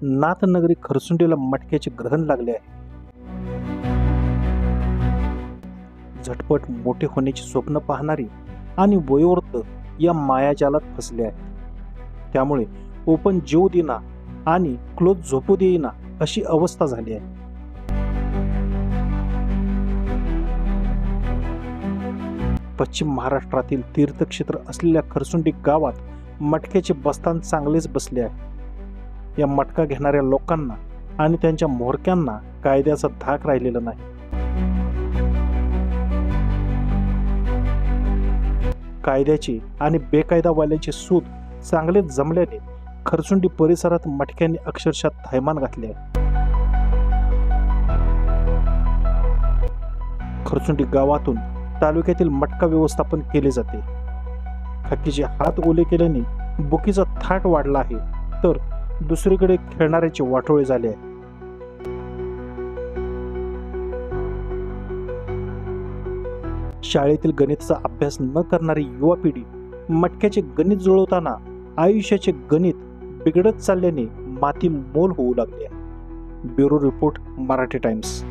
नाथनगरी खरसुंडीला मटक्याचे ग्रहण लागले आहे. झटपट मोठे होण्याची स्वप्न पाहणारी आणि वयोवृद्ध या मायाजालात फसले आहेत. त्यामुळे ओपन जेवू देईना आणि क्लोज झोपू देईना अशी अवस्था झाली आहे. पश्चिम महाराष्ट्रातील तीर्थक्षेत्र असलेल्या खरसुंडी गावात मटक्याचे बस्तान चांगलेच बसले आहे. या मटका घेणाऱ्या लोकांना आणि त्यांच्या म्होरक्यांना कायद्याचा धाक राहिलेला नाही. कायद्याची आणि बेकायदावाल्याची सूद चांगले जमल्याने खरसुंडी परिसरात मटक्यांनी अक्षरशः थैमान घातले आहे. खरसुंडी गावातून तालुक्यातील मटका व्यवस्थापन केले जाते. खाकीचे हात ओले केल्याने बुकीचा थाट वाढला आहे, तर दुसरीकडे खेळणाऱ्याचे वाटोळे झाले आहे. शाळेतील गणिताचा अभ्यास न करणारी युवा पिढी मटक्याचे गणित जुळवताना आयुष्याचे गणित बिघडत चालल्याने माती मोल होऊ लागले आहे. Bureau report, Marathi times.